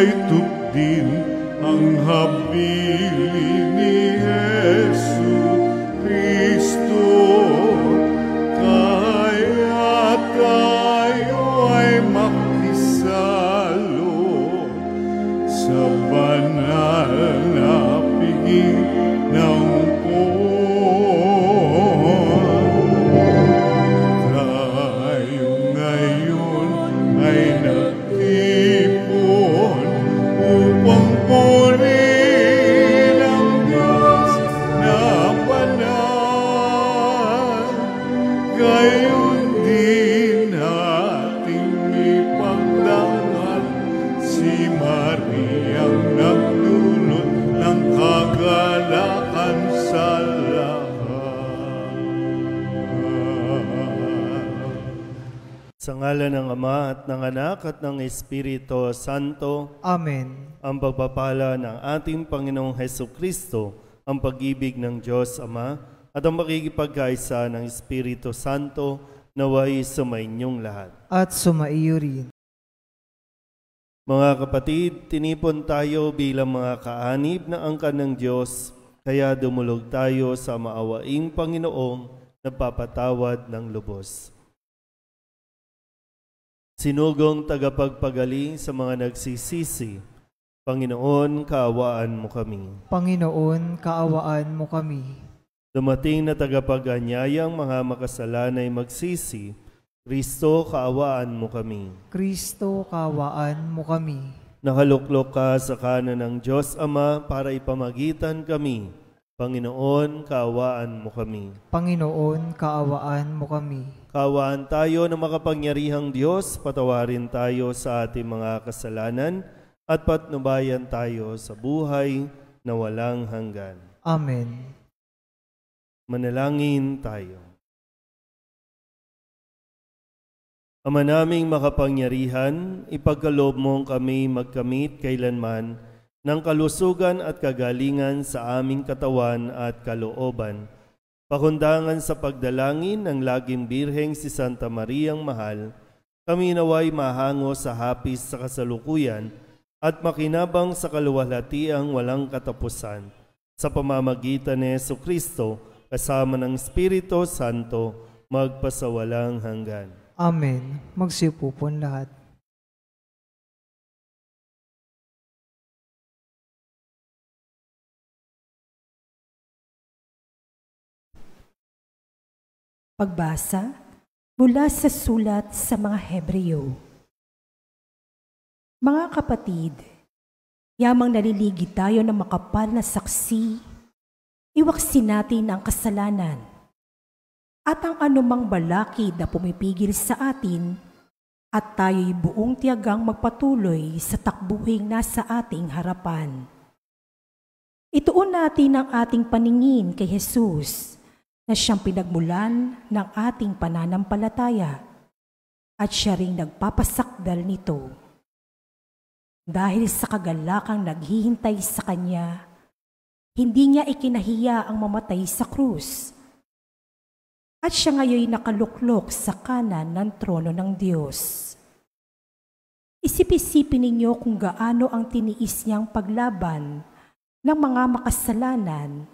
kay tugdin ang habilin ni Jesu Kristo. Kaya tayo ay makisalo sa banal na piging ng Sa ngalan ng Ama at ng Anak at ng Espiritu Santo. Amen. Ang pagpapala ng ating Panginoong Hesukristo, ang pag-ibig ng Diyos Ama, at ang makikipagkaisa ng Espiritu Santo naway sumainyong lahat. At sumaiyo rin. Mga kapatid, tinipon tayo bilang mga kaanib na angkan ng Diyos, kaya dumulog tayo sa maawaing Panginoong nagpapatawad ng lubos. Sinugong tagapagpagaling sa mga nagsisisi, Panginoon, kaawaan mo kami. Panginoon, kaawaan mo kami. Dumating na tagapag-anyayang mga makasalanay magsisi, Kristo, kaawaan mo kami. Kristo, kaawaan mo kami. Nakaluklok ka sa kanan ng Diyos Ama para ipamagitan kami. Panginoon, kaawaan mo kami. Panginoon, kaawaan mo kami. Kaawaan tayo na makapangyarihang Diyos, patawarin tayo sa ating mga kasalanan at patnubayan tayo sa buhay na walang hanggan. Amen. Manalangin tayo. Ama naming makapangyarihan, ipagkaloob mong kami magkamit kailanman ng kalusugan at kagalingan sa aming katawan at kalooban. Pakundangan sa pagdalangin ng laging birheng si Santa Mariang Mahal, kami naway mahango sa hapis sa kasalukuyan at makinabang sa kaluwalhatiang walang katapusan. Sa pamamagitan ni Jesucristo, kasama ng Espiritu Santo, magpasawalang hanggan. Amen. Magsiupo po lahat. Pagbasa mula sa sulat sa mga Hebreo. Mga kapatid, yamang naliligid tayo ng makapal na saksi, iwaksin natin ang kasalanan at ang anumang balakid na pumipigil sa atin at tayo'y buong tiyagang magpatuloy sa takbuhing nasa ating harapan. Ituon natin ang ating paningin kay Jesus, na siyang pinagmulan ng ating pananampalataya at siya ring nagpapasakdal nito. Dahil sa kagalakang naghihintay sa Kanya, hindi niya ikinahiya ang mamatay sa krus. At siya ngayon nakaluklok sa kanan ng trono ng Diyos. Isip-isipin ninyo kung gaano ang tiniis niyang paglaban ng mga makasalanan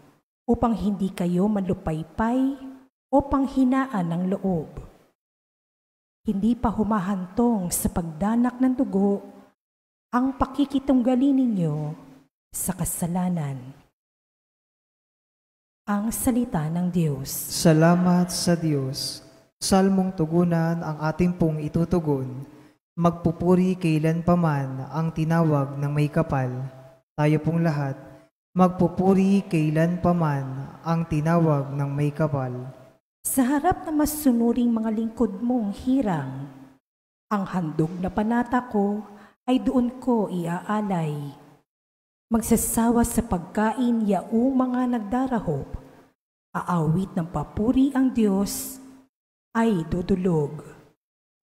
upang hindi kayo malupaypay o panghinaan ng loob. Hindi pa humahantong sa pagdanak ng dugo ang pakikitunggali ninyo sa kasalanan. Ang salita ng Diyos. Salamat sa Diyos. Salmong tugunan ang ating pong itutugon. Magpupuri kailanpaman ang tinawag ng may kapal. Tayo pong lahat. Magpupuri kailanpaman ang tinawag ng may kapal. Sa harap ng masunuring mga lingkod mong hirang, ang handog na panata ko ay doon ko iaalay. Magsasawa sa pagkain yaong mga nagdarahop, aawit ng papuri ang Diyos ay dudulog.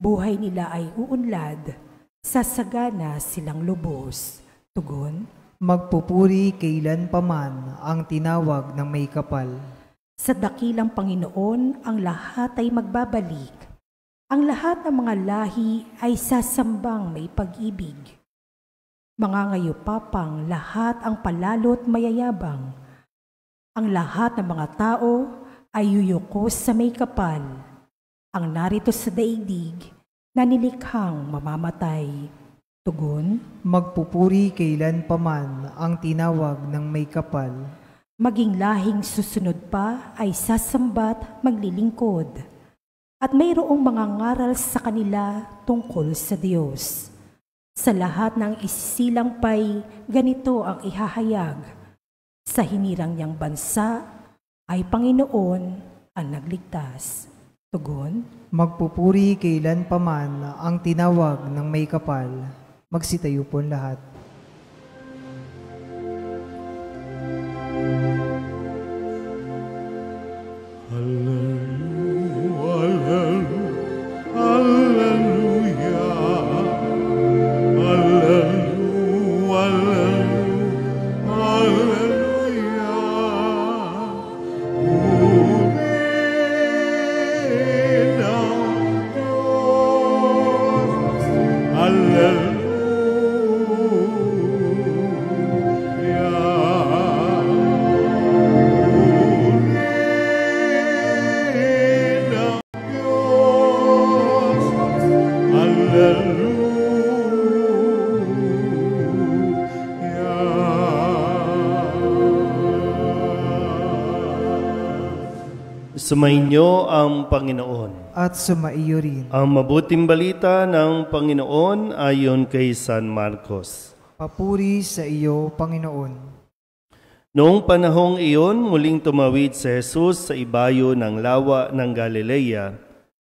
Buhay nila ay uunlad, sasagana silang lubos. Tugon, Magpupuri kailanpaman ang tinawag ng may kapal. sa dakilang Panginoon ang lahat ay magbabalik. Ang lahat ng mga lahi ay sasambang may pag-ibig. Mangangayupapang lahat ang palalo't mayayabang. Ang lahat ng mga tao ay yuyukos sa may kapal. Ang narito sa daigdig na nilikhang mamamatay. Tugon, Magpupuri kailan paman ang tinawag ng may kapal. maging lahing susunod pa ay sasambat maglilingkod. At mayroong mga ngaral sa kanila tungkol sa Diyos. Sa lahat ng isisilang pa'y ganito ang ihahayag. Sa hinirang niyang bansa ay Panginoon ang nagligtas. Tugon, Magpupuri kailan paman ang tinawag ng may kapal. Magsitayo po lahat. Sumainyo ang Panginoon. At sumaiyo rin. Ang mabuting balita ng Panginoon ayon kay San Marcos. Papuri sa iyo, Panginoon. Noong panahong iyon, muling tumawid si Jesus sa ibayo ng lawa ng Galilea,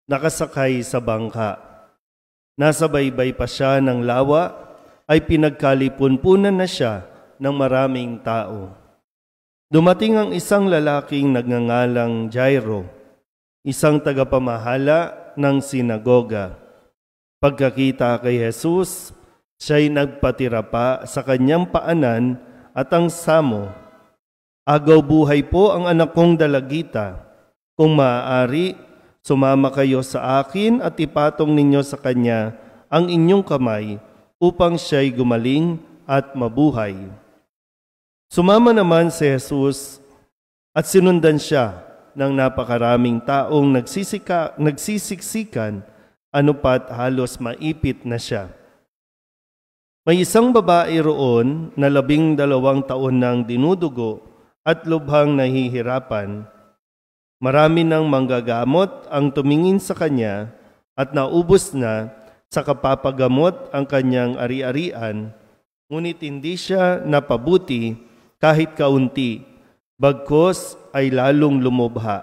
nakasakay sa bangka. Nasa baybay pa siya ng lawa, ay pinagkalipunpunan na siya ng maraming tao. Dumating ang isang lalaking nagngangalang Jairo, isang tagapamahala ng sinagoga. Pagkakita kay Jesus, siya'y nagpatira pa sa kanyang paanan at ang samo. Agaw buhay po ang anak kong dalagita. Kung maaari, sumama kayo sa akin at ipatong ninyo sa kanya ang inyong kamay upang siya'y gumaling at mabuhay. Sumama naman si Jesus at sinundan siya ng napakaraming taong nagsisiksikan, anupat halos maipit na siya. May isang babae roon na 12 taon nang dinudugo at lubhang nahihirapan. Marami ng manggagamot ang tumingin sa kanya at naubos na sa kapapagamot ang kanyang ari-arian, ngunit hindi siya napabuti kahit kaunti, bagkos ay lalong lumubha.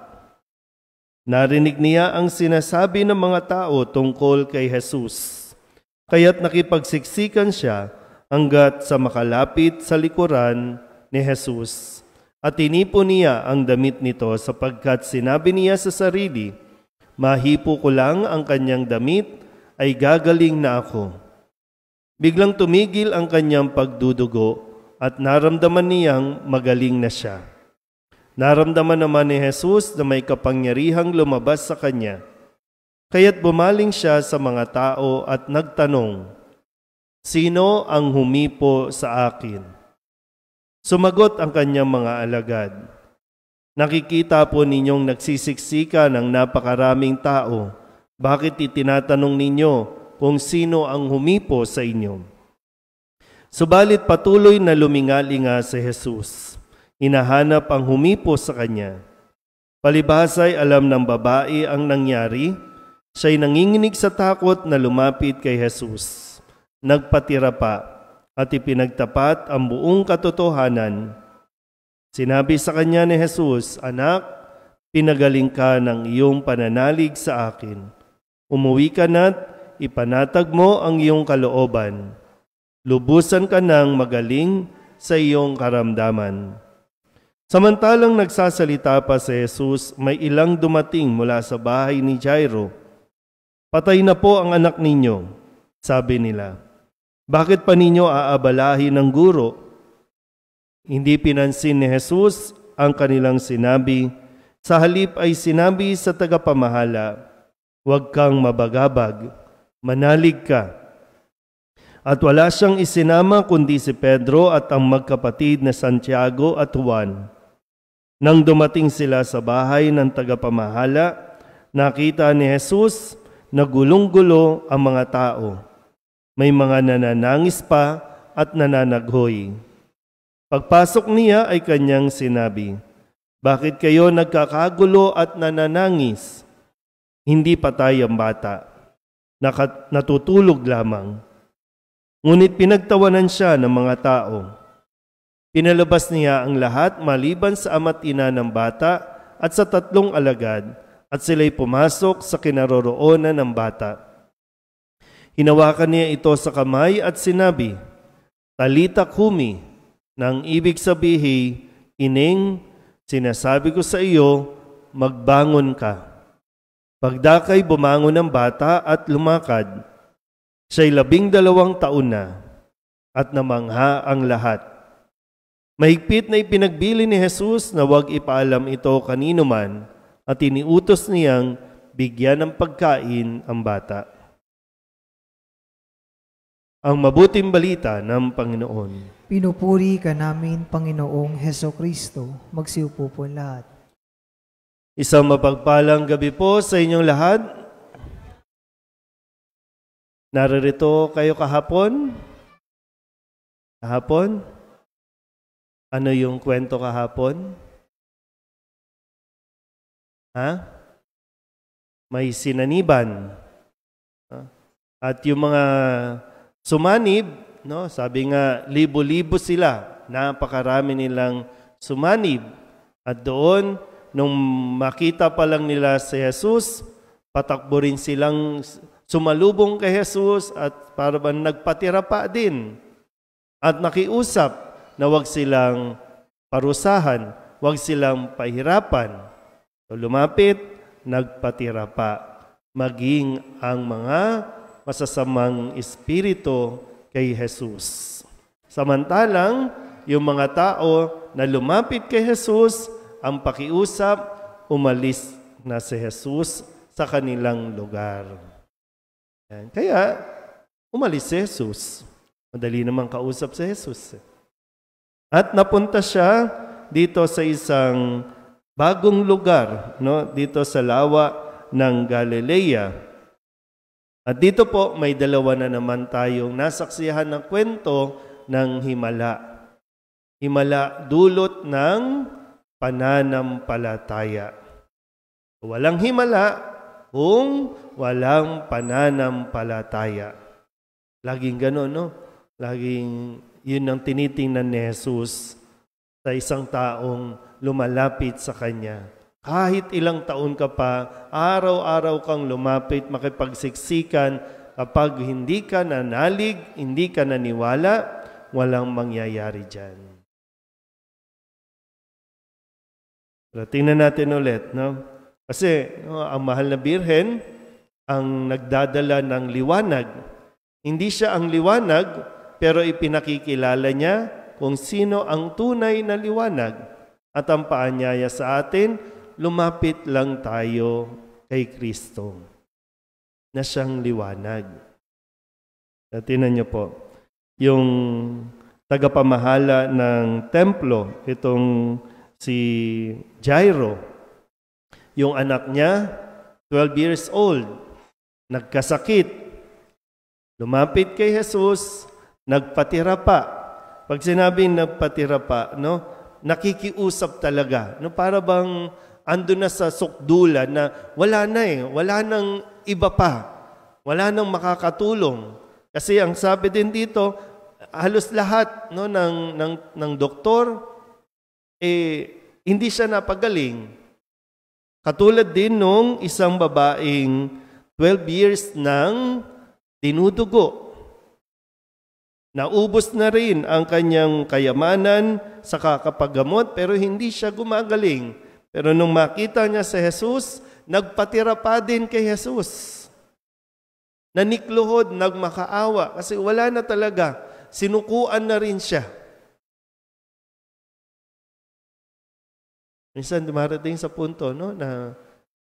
Narinig niya ang sinasabi ng mga tao tungkol kay Jesus, kaya't nakipagsiksikan siya hanggat sa makalapit sa likuran ni Jesus. At tinipon niya ang damit nito sapagkat sinabi niya sa sarili, mahipo ko lang ang kanyang damit ay gagaling na ako. Biglang tumigil ang kanyang pagdudugo at naramdaman niyang magaling na siya. Naramdaman naman ni Jesus na may kapangyarihang lumabas sa kanya. Kaya't bumaling siya sa mga tao at nagtanong, sino ang humipo sa akin? Sumagot ang kanyang mga alagad, nakikita po ninyong nagsisiksika ng napakaraming tao. Bakit itinatanong ninyo kung sino ang humipo sa inyo? Subalit patuloy na lumingalinga si Jesus. Hinahanap ang humipo sa kanya. Palibhasa'y alam ng babae ang nangyari. Siya'y nanginginig sa takot na lumapit kay Jesus. Nagpatira pa at ipinagtapat ang buong katotohanan. Sinabi sa kanya ni Jesus, anak, pinagaling ka ng iyong pananalig sa akin. Umuwi ka na't ipanatag mo ang iyong kalooban. Lubusan ka ng magaling sa iyong karamdaman. Samantalang nagsasalita pa si Jesus, may ilang dumating mula sa bahay ni Jairo. Patay na po ang anak ninyo, sabi nila. Bakit pa ninyo aabalahin ng guro? Hindi pinansin ni Jesus ang kanilang sinabi. Sa halip ay sinabi sa tagapamahala, huwag kang mabagabag, manalig ka. At wala siyang isinama kundi si Pedro at ang magkapatid na Santiago at Juan. Nang dumating sila sa bahay ng tagapamahala, nakita ni Jesus na gulong-gulo ang mga tao. May mga nananangis pa at nananaghoy. Pagpasok niya ay kanyang sinabi, "Bakit kayo nagkakagulo at nananangis? Hindi patay ang bata, natutulog lamang." Ngunit pinagtawanan siya ng mga tao. Pinalabas niya ang lahat maliban sa ama't ina ng bata at sa 3 alagad, at sila'y pumasok sa kinaroroonan ng bata. Hinawakan niya ito sa kamay at sinabi, "Talita kumi," nang ibig sabihin, "Ining, sinasabi ko sa iyo, magbangon ka." Pagdakay bumangon ang bata at lumakad. Siya'y 12 taon na, at namangha ang lahat. Mahigpit na ipinagbili ni Jesus na huwag ipaalam ito kanino man, at iniutos niyang bigyan ng pagkain ang bata. Ang mabuting balita ng Panginoon. Pinupuri ka namin, Panginoong Hesukristo. Magsiupo po lahat. Isang mapagpalang gabi po sa inyong lahat. Naririto kayo kahapon? Kahapon? Ano yung kwento kahapon? May sinaniban. At yung mga sumanib, no, sabi nga, libo-libo sila. Napakarami nilang sumanib. At doon, nung makita pa lang nila si Jesus, patakbo rin silang sumalubong kay Jesus at parang nagpatira pa din. At nakiusap na wag silang parusahan, wag silang pahirapan. So lumapit, nagpatira pa. Maging ang mga masasamang espiritu kay Jesus. Samantalang, yung mga tao na lumapit kay Jesus, ang pakiusap, umalis na si Jesus sa kanilang lugar. Kaya, umalis si Jesus. Madali namang kausap si Jesus. At napunta siya dito sa isang bagong lugar, no? Dito sa lawa ng Galilea. At dito po, may 2 na naman tayong nasaksihan ng kwento ng himala. Himala dulot ng pananampalataya. Walang himala kung walang pananampalataya. Laging gano'n, no? Laging yun ang tinitingnan ni Jesus sa isang taong lumalapit sa Kanya. Kahit ilang taon ka pa, araw-araw kang lumapit, makipagsiksikan, kapag hindi ka nanalig, hindi ka naniwala, walang mangyayari dyan. Pero tingnan natin ulit, no? Kasi ang mahal na birhen, ang nagdadala ng liwanag. Hindi siya ang liwanag, pero ipinakikilala niya kung sino ang tunay na liwanag. At ang paanyaya sa atin, lumapit lang tayo kay Kristo na siyang liwanag. At tingnan niyo po, yung tagapamahala ng templo, itong si Jairo, yung anak niya, 12 years old, nagkasakit. Lumapit kay Jesus, nagpatira pa. Pag sinabing nagpatira pa, no, nakikiusap talaga. No, para bang ando na sa sukdulan na wala na wala nang iba pa. Wala nang makakatulong. Kasi ang sabi din dito, halos lahat, no, ng doktor, hindi siya napagaling. Katulad din nung isang babaeng 12 years nang dinudugo. Naubos na rin ang kanyang kayamanan sa kakapagamot pero hindi siya gumagaling. Pero nung makita niya si Jesus, nagpatira pa din kay Jesus. Nanikluhod, nagmakaawa kasi wala na talaga. Sinukuan na rin siya. Minsan dumarating sa punto, no, na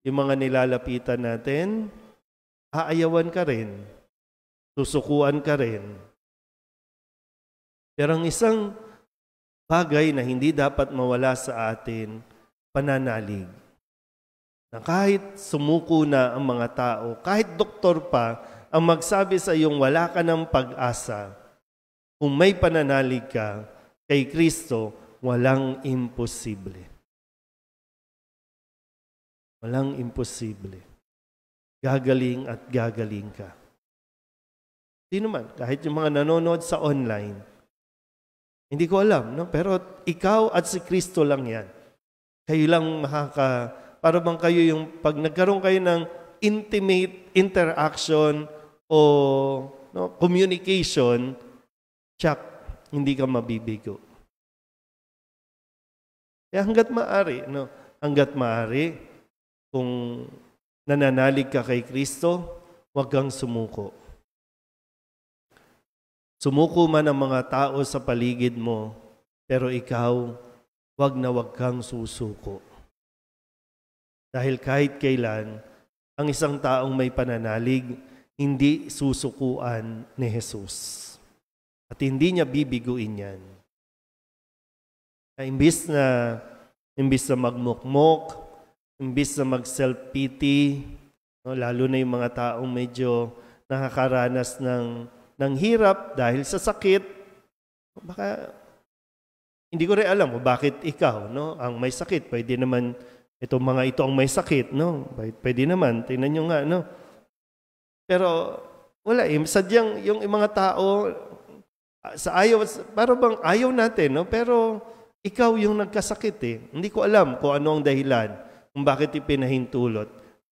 yung mga nilalapitan natin, aayawan ka rin, susukuan ka rin. Pero ang isang bagay na hindi dapat mawala sa atin, pananalig. Na kahit sumuko na ang mga tao, kahit doktor pa, ang magsabi sa iyong wala ka ng pag-asa, kung may pananalig ka kay Kristo, walang imposible. Walang imposible. Gagaling at gagaling ka. Sino man, kahit yung mga nanonood sa online, hindi ko alam, no? Pero ikaw at si Kristo lang yan. Kayo lang para bang kayo yung, pag nagkaroon kayo ng intimate interaction o communication, tsak, hindi ka mabibigo. Kaya hanggat maaari, kung nananalig ka kay Kristo, huwag kang sumuko. Sumuko man ang mga tao sa paligid mo, pero ikaw, huwag kang susuko. Dahil kahit kailan, ang isang taong may pananalig, hindi susukuan ni Jesus. At hindi niya bibiguin yan. Imbis na magmukmok, imbis na mag-self-pity, lalo na yung mga taong medyo nakakaranas ng hirap dahil sa sakit, baka hindi ko rin alam bakit ikaw, ang may sakit. Pwede naman ito ang may sakit, pwede naman, tingnan nyo nga, Pero wala sadyang yung mga tao para bang ayaw natin, pero ikaw yung nagkasakit Hindi ko alam kung ano ang dahilan, kung bakit ipinahintulot.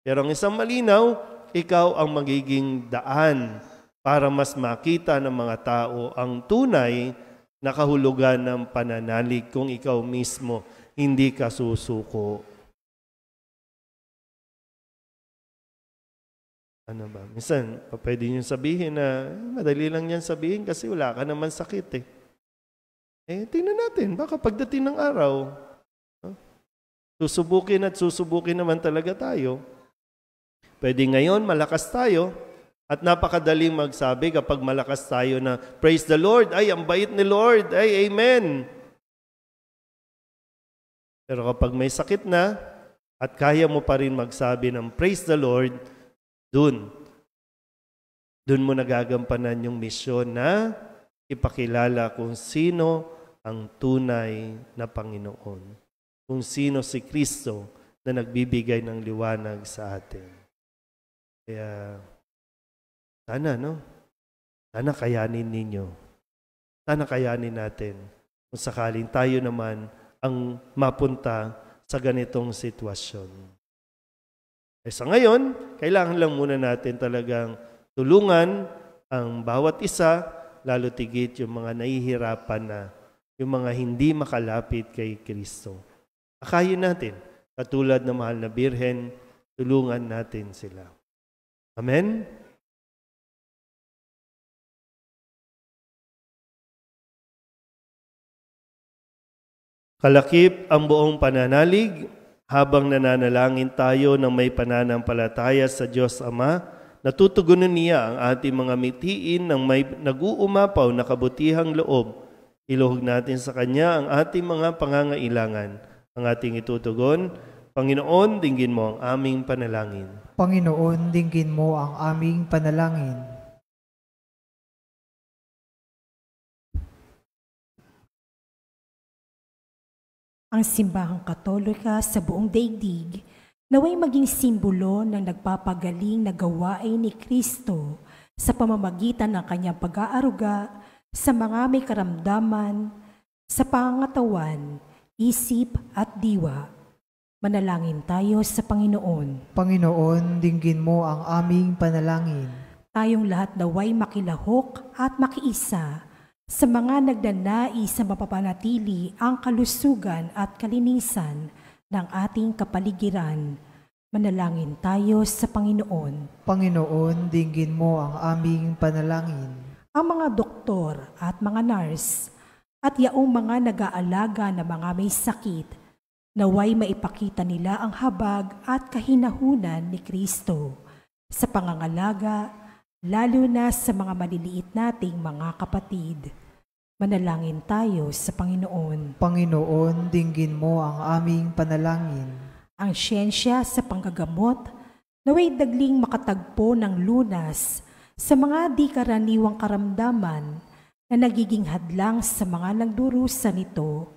Pero ang isang malinaw, ikaw ang magiging daan para mas makita ng mga tao ang tunay na kahulugan ng pananalig kung ikaw mismo hindi ka susuko. Ano ba? Minsan, pwede nyo sabihin na madali lang yan sabihin kasi wala ka naman sakit tingnan natin, baka pagdating ng araw, susubukin naman talaga tayo. Pwede ngayon, malakas tayo. At napakadaling magsabi kapag malakas tayo na, praise the Lord, ay, ang bait ni Lord, ay, amen. Pero kapag may sakit na, at kaya mo pa rin magsabi ng praise the Lord, dun mo nagagampanan yung misyon na ipakilala kung sino ang tunay na Panginoon. Kung sino si Kristo na nagbibigay ng liwanag sa atin. Kaya, sana kayanin ninyo. Sana kayanin natin kung sakaling tayo naman ang mapunta sa ganitong sitwasyon. Sa ngayon, kailangan lang muna natin talagang tulungan ang bawat isa, lalo tigit yung mga nahihirapan na, yung mga hindi makalapit kay Kristo. Akayin natin, katulad ng mahal na Birhen, tulungan natin sila. Amen? Kalakip ang buong pananalig habang nananalangin tayo ng may pananampalataya sa Diyos Ama, natutugunan niya ang ating mga mitiin ng may nag-uumapaw na kabutihang loob. Iluhog natin sa Kanya ang ating mga pangangailangan. Ang ating itutugon, Panginoon, dinggin mo ang aming panalangin. Panginoon, dinggin mo ang aming panalangin. Ang simbahang Katolika sa buong daigdig naway maging simbolo ng nagpapagaling na gawain ni Kristo sa pamamagitan ng kanyang pag-aaruga sa mga may karamdaman, sa pangangatawan, isip at diwa. Manalangin tayo sa Panginoon. Panginoon, dinggin mo ang aming panalangin. Tayong lahat naway makilahok at makiisa sa mga nagnanais sa mapapanatili ang kalusugan at kalinisan ng ating kapaligiran. Manalangin tayo sa Panginoon. Panginoon, dinggin mo ang aming panalangin. Ang mga doktor at mga nurse at yaong mga nag-aalaga na mga may sakit, naway maipakita nila ang habag at kahinahunan ni Kristo sa pangangalaga, lalo na sa mga maliliit nating mga kapatid. Manalangin tayo sa Panginoon. Panginoon, dinggin mo ang aming panalangin. Ang siyensya sa panggagamot naway dagling makatagpo ng lunas sa mga di karaniwang karamdaman na nagiging hadlang sa mga nagdurusa nito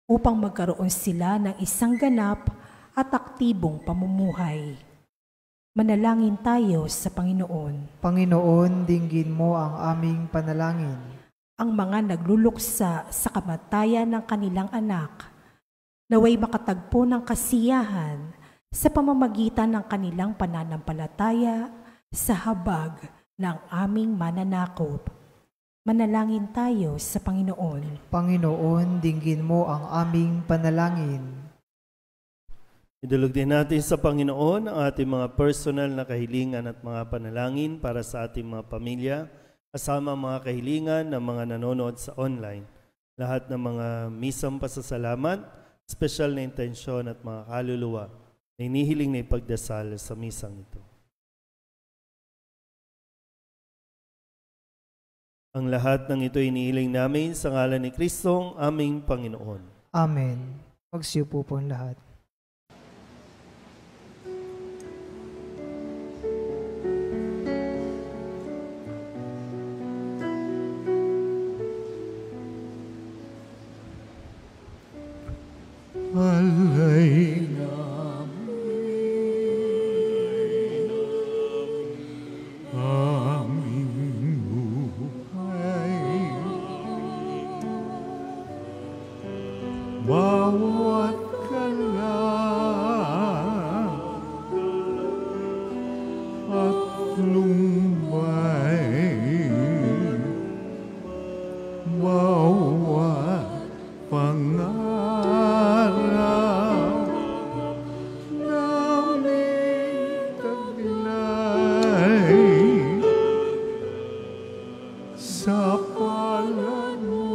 upang magkaroon sila ng isang ganap at aktibong pamumuhay. Manalangin tayo sa Panginoon. Panginoon, dinggin mo ang aming panalangin. Ang mga nagluluksa sa kamatayan ng kanilang anak, naway makatagpo ng kasiyahan sa pamamagitan ng kanilang pananampalataya sa habag ng aming mananakop. Manalangin tayo sa Panginoon. Panginoon, dinggin mo ang aming panalangin. Idulog din natin sa Panginoon ang ating mga personal na kahilingan at mga panalangin para sa ating mga pamilya, kasama mga kahilingan ng mga nanonood sa online. Lahat ng mga misang pasasalamat, special na intensyon at mga kaluluwa na inihiling na ipagdasal sa misang ito. Ang lahat ng ito inihiling namin sa ngalan ni Kristong aming Panginoon. Amen. Magsiupo po ang lahat. Alay aming buhay, bawat kalang at lumbay, bawat pangarap naming taglay sa palad mo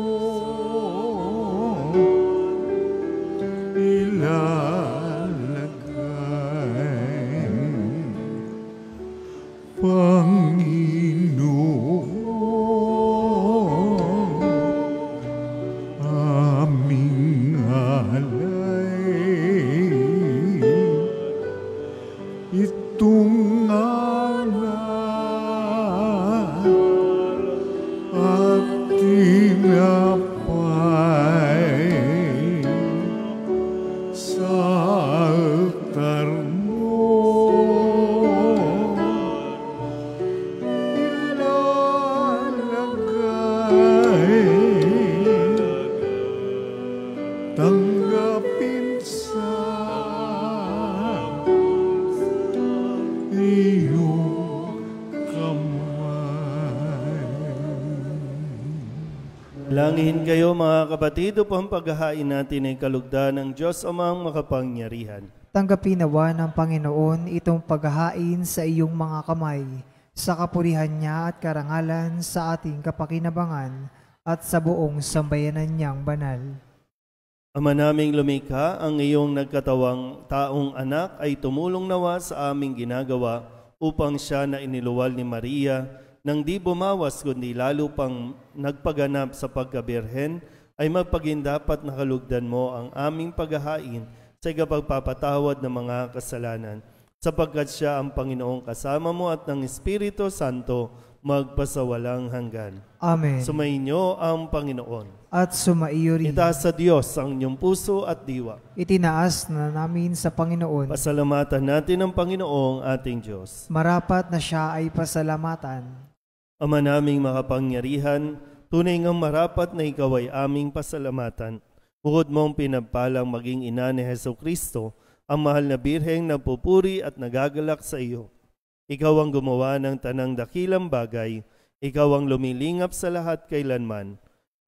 ilalagay, Panginoon, aming alay. Itong anak at tinapay sa altar mo ilalagay, tanggapin sa iyong kamay. Langin kayo mga kapatid upang paghahain natin ay kalugdan ng Diyos amang makapangyarihan. Tanggapin nawa ng Panginoon itong paghahain sa iyong mga kamay, sa kapurihan niya at karangalan sa ating kapakinabangan at sa buong sambayanan niyang banal. Ama naming lumikha, ang iyong nagkatawang taong anak ay tumulong nawa sa aming ginagawa upang siya na iniluwal ni Maria nang di bumawas kundi lalo pang nagpaganap sa pagkabirhen ay magpagindapat na kalugdan mo ang aming paghahain sa ikapagpapatawad ng mga kasalanan, sapagkat siya ang Panginoong kasama mo at ng Espiritu Santo magpasawalang hanggan. Amen. Sumainyo ang Panginoon. At sumaiyo rin. Itaas sa Diyos ang inyong puso at diwa. Itinaas na namin sa Panginoon. Pasalamatan natin ang Panginoong ating Diyos. Marapat na siya ay pasalamatan. Ama naming makapangyarihan, tunay ngang marapat na ikaw ay aming pasalamatan. Bukod mong pinagpalang maging ina ni Jesucristo, ang mahal na birheng nagpupuri at nagagalak sa iyo. Ikaw ang gumawa ng tanang dakilang bagay, ikaw ang lumilingap sa lahat kailanman.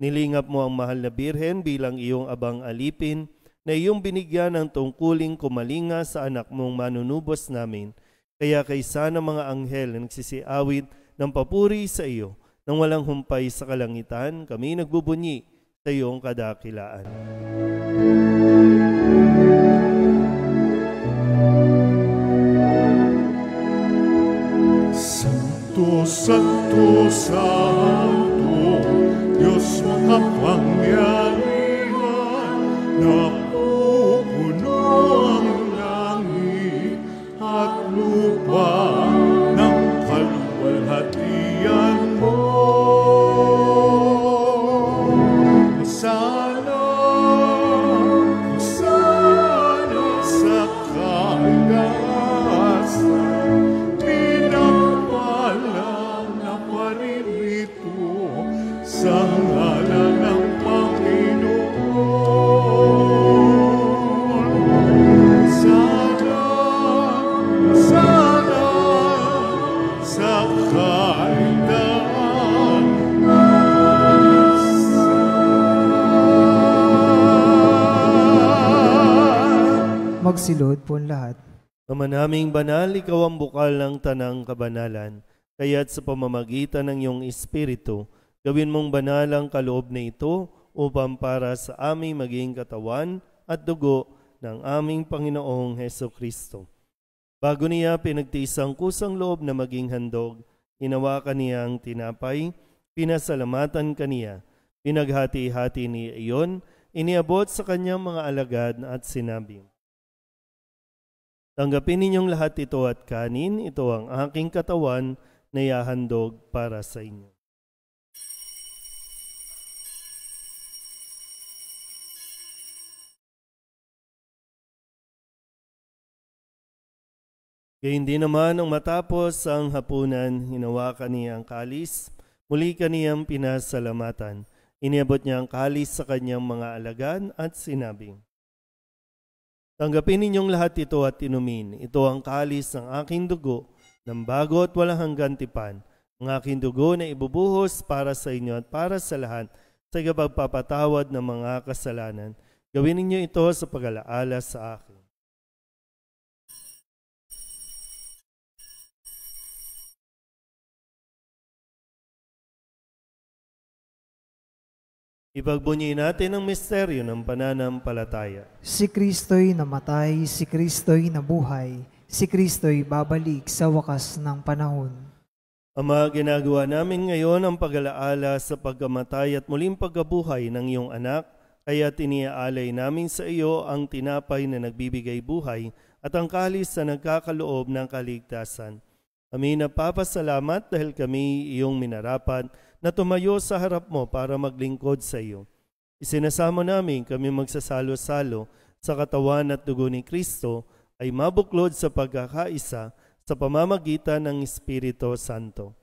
Nilingap mo ang mahal na birhen bilang iyong abang alipin na iyong binigyan ng tungkuling kumalinga sa anak mong manunubos namin. Kaya kaysa ng mga anghel na nagsisiawit ng papuri sa iyo, nang walang humpay sa kalangitan, kami nagbubunyi sa iyong kadakilaan. Santo, Santo, Santo, Diyos mga kapangyarihan, napupuno ang langit at lupa ng kaluwalhatian mo. Hosana, Hosana sa kaitaasan, pinagpala na paririto sa ngalan ng Panginoon. Hosana, Hosana sa kaitaasan. Magsilod po ang lahat. Ama naming banal, ikaw ang bukal ng tanang kabanalan, kaya't sa pamamagitan ng iyong Espiritu, gawin mong banal ang kaloob na ito upang para sa aming maging katawan at dugo ng aming Panginoong Heso Kristo. Bago niya pinagtiis ang kusang loob na maging handog, hinawakan niya ang tinapay, pinasalamatan kaniya, pinaghati-hati niya iyon, iniabot sa kanyang mga alagad at sinabi, "Tanggapin ninyong lahat ito at kanin, ito ang aking katawan na ihahandog para sa inyo." Gayun din naman ang matapos ang hapunan, hinawakan niya ang kalis, muli kaniyang pinasalamatan. Iniabot niya ang kalis sa kanyang mga alagad at sinabi, "Tanggapin ninyong lahat ito at inumin. Ito ang kalis ng aking dugo, ng bago at walang hanggang tipan. Ang aking dugo na ibubuhos para sa inyo at para sa lahat sa pagpapatawad ng mga kasalanan. Gawin ninyo ito sa pag-alaala sa akin." Ipagbunyi natin ang misteryo ng pananampalataya. Si Kristo'y namatay, si Kristo'y nabuhay, si Kristo'y babalik sa wakas ng panahon. Ama, ginagawa namin ngayon ang pag-alaala sa pagkamatay at muling pagkabuhay ng iyong anak, kaya tiniaalay namin sa iyo ang tinapay na nagbibigay buhay at ang kalis na nagkakaloob ng kaligtasan. Kami napapasalamat dahil kami iyong minarapat na tumayo sa harap mo para maglingkod sa iyo. Isinasamo namin kami magsasalo-salo sa katawan at dugo ni Kristo ay mabuklod sa pagkakaisa sa pamamagitan ng Espiritu Santo.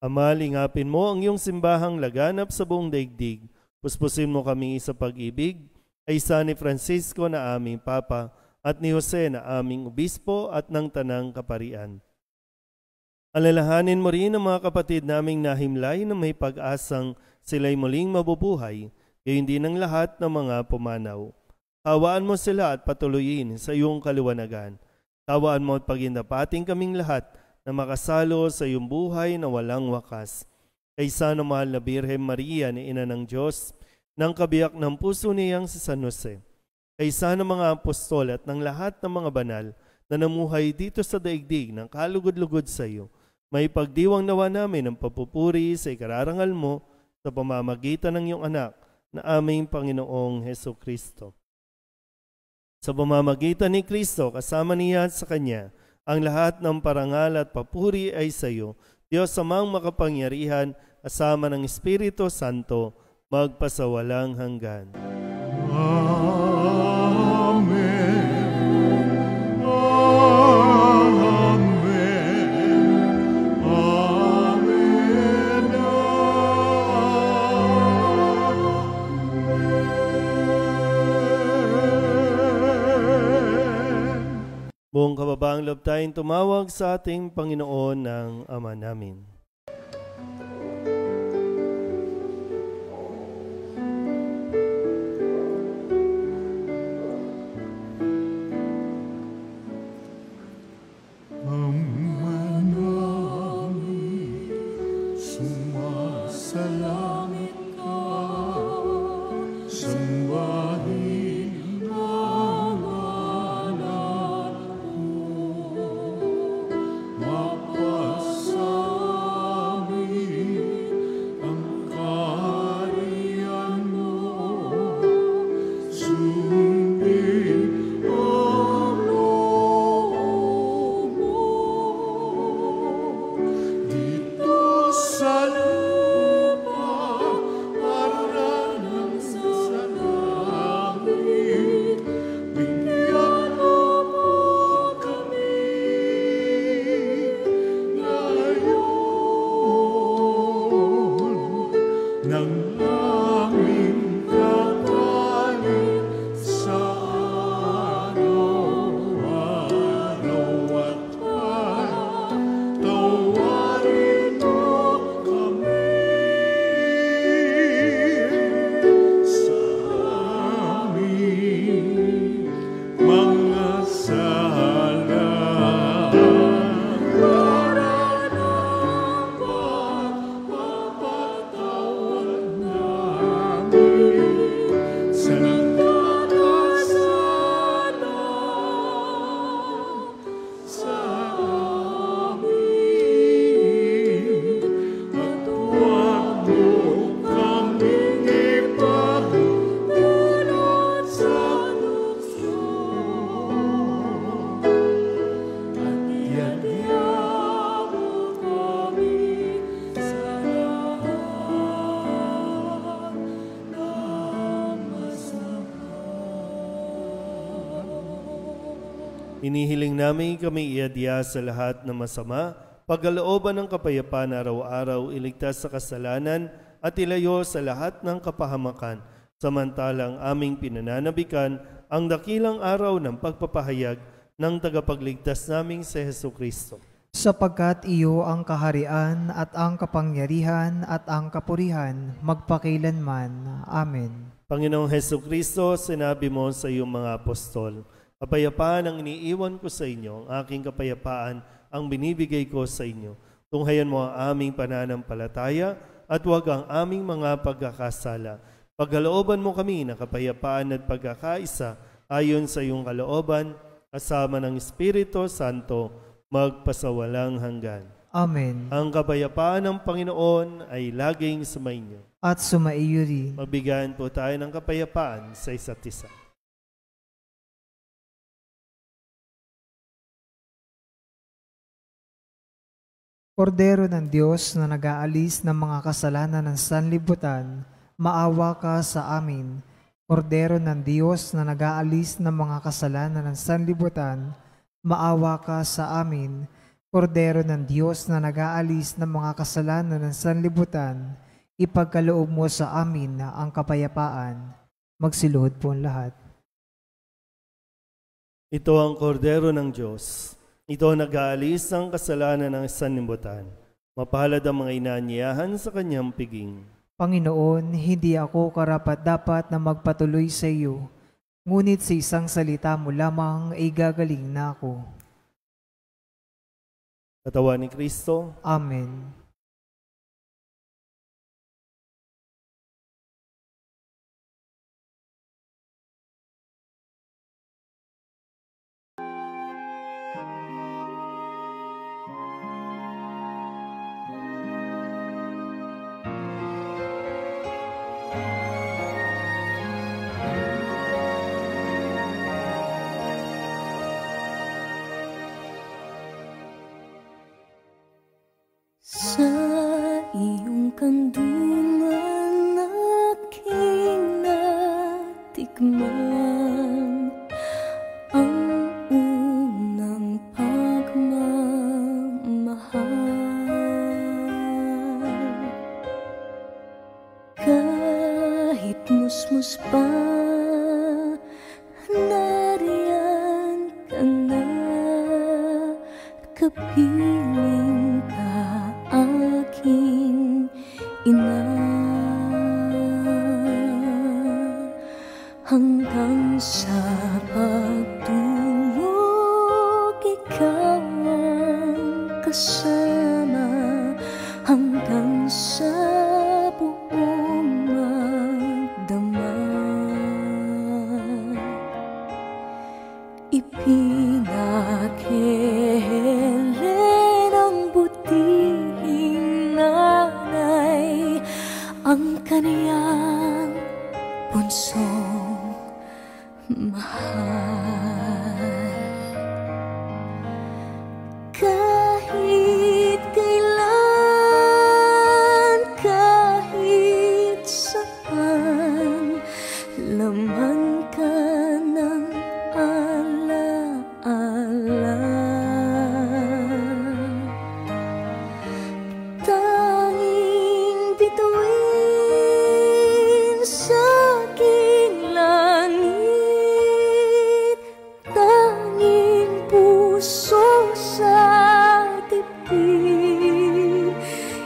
Ama, lingapin mo ang iyong simbahang laganap sa buong daigdig. Puspusin mo kami sa pag-ibig, ay isa ni Francisco na aming Papa at ni Jose na aming Obispo at ng Tanang Kaparian. Alalahanin mo rin ang mga kapatid naming nahimlay na may pag-asang sila'y muling mabubuhay, gayon din ang lahat ng mga pumanaw. Hawaan mo sila at patuloyin sa iyong kaliwanagan. Hawaan mo at pagindapating kaming lahat na makasalo sa iyong buhay na walang wakas. Kaysa ng mahal na Birhen Maria na Ina ng Diyos, ng kabiyak ng puso niyang si San Jose. Kaysa ng mga apostol at ng lahat ng mga banal na namuhay dito sa daigdig ng kalugod-lugod sa iyo, may pagdiwang nawa namin ang papupuri sa ikararangal mo sa pamamagitan ng iyong anak na aming Panginoong Heso Kristo. Sa pamamagitan ni Kristo, kasama niya at sa Kanya, ang lahat ng parangal at papuri ay sa iyo, Diyos amang makapangyarihan, kasama ng Espiritu Santo, magpasawalang hanggan. Amen. Buong kababaang loob tayong tumawag sa ating Panginoon ng Ama namin. Ama namin, sumasalangit ka, sambahin ang ngalan mo, mapasa Inihiling namin kami iadya sa lahat ng masama, pagkalooban ng kapayapaan araw-araw, iligtas sa kasalanan at ilayo sa lahat ng kapahamakan, samantalang aming pinananabikan ang dakilang araw ng pagpapahayag ng tagapagligtas naming si Jesucristo. Sapagkat iyo ang kaharian at ang kapangyarihan at ang kapurihan magpakailanman. Amen. Panginoong Jesucristo, sinabi mo sa iyong mga apostol, kapayapaan ang iniiwan ko sa inyo, ang aking kapayapaan ang binibigay ko sa inyo. Tunghayan mo ang aming pananampalataya at huwag ang aming mga pagkakasala. Pagkalooban mo kami na kapayapaan at pagkakaisa ayon sa iyong kalooban, kasama ng Espiritu Santo, magpasawalang hanggan. Amen. Ang kapayapaan ng Panginoon ay laging sumainyo. At sumaiyo rin. Mabigyan po tayo ng kapayapaan sa isa't isa. Kordero ng Diyos na nag-aalis ng mga kasalanan ng sanlibutan, maawa ka sa amin. Kordero ng Diyos na nag-aalis ng mga kasalanan ng sanlibutan, maawa ka sa amin. Kordero ng Diyos na nag-aalis ng mga kasalanan ng sanlibutan, ipagkaloob mo sa amin ang kapayapaan. Magsiluhod po ang lahat. Ito ang kordero ng Diyos. Ito ang nag-aalis ng kasalanan ng sanlibutan. Mapalad ang mga inaanyayahan sa kanyang piging. Panginoon, hindi ako karapat-dapat na magpatuloy sa iyo, ngunit sa isang salita mo lamang ay gagaling na ako. Katawan ni Kristo. Amen. Sa iyong kandungan aking natikman ang unang pagmamahal. Kahit musmus pa, nariyan ka na, kapiling ka aking ina. Hanggang sa pagtulog, ikaw ang kasama. Hanggang sa buong magdama, ipinakihelen ang butihing nanay, ang kaniyang bunsong mahal. Kahit kailan, kahit saan, laman ka ng alaala. Tanging bituin sa aking langit, tanging puso sa dibdib,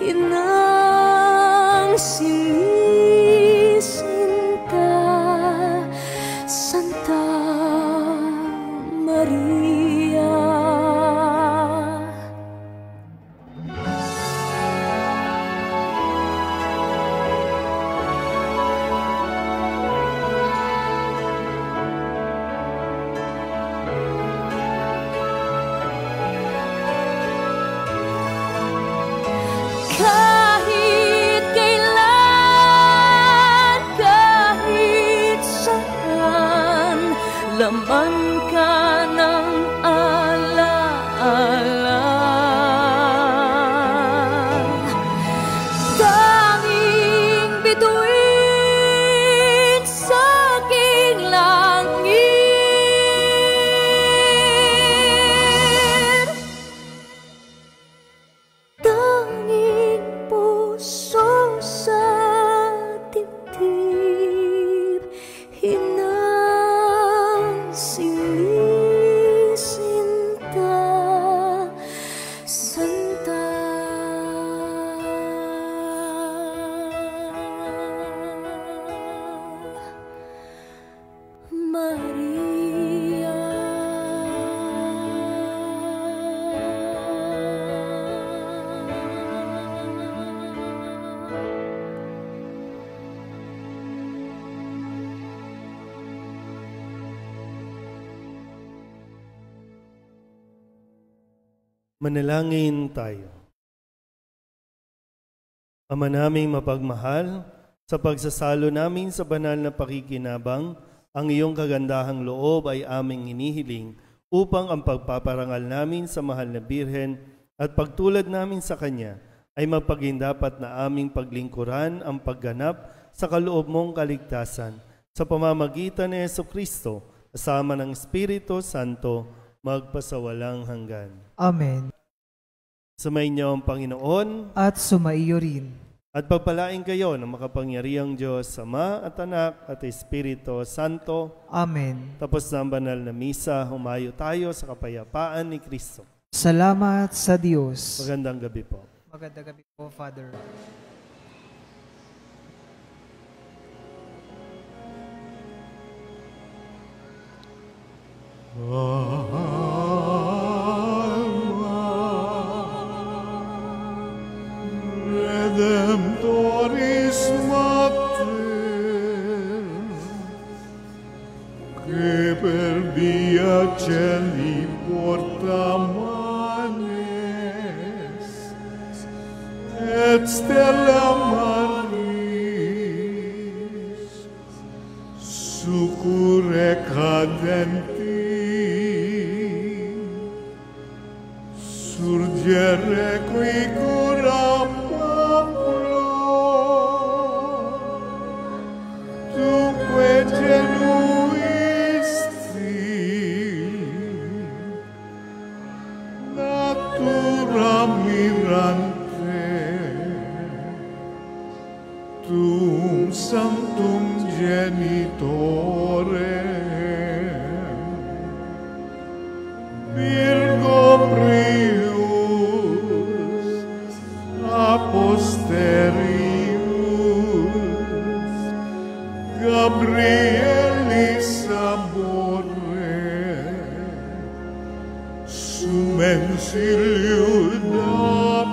yun ang sinisinta, Santa Maria. Kahit kailan, kahit saan, laman ka ng alaala. Tanging bituin sa aking langit, Manalangin tayo. Ama naming mapagmahal, sa pagsasalo namin sa banal na pakikinabang, ang iyong kagandahang loob ay aming inihiling upang ang pagpaparangal namin sa mahal na Birhen at pagtulad namin sa Kanya ay magpagindapat na aming paglingkuran ang pagganap sa kaloob mong kaligtasan sa pamamagitan ni Jesucristo kasama ng Espiritu Santo magpasawalang hanggan. Amen. Sumainyo ang Panginoon At sumaiyo rin. at pagpalain kayo ng makapangyarihang Diyos, Ama at Anak at Espiritu Santo. Amen. Tapos na ang banal na misa, humayo tayo sa kapayapaan ni Kristo. Salamat sa Diyos. Magandang gabi po. Magandang gabi po, Father. Redemptoris Mater, que per via celi porta manes, et stella Maris, succurre cadenti, surgere qui cura genuisti, natura mirante, tum sanctum genitore, Virgo prius, aposterius, Gabrielis amore, sumensiliu da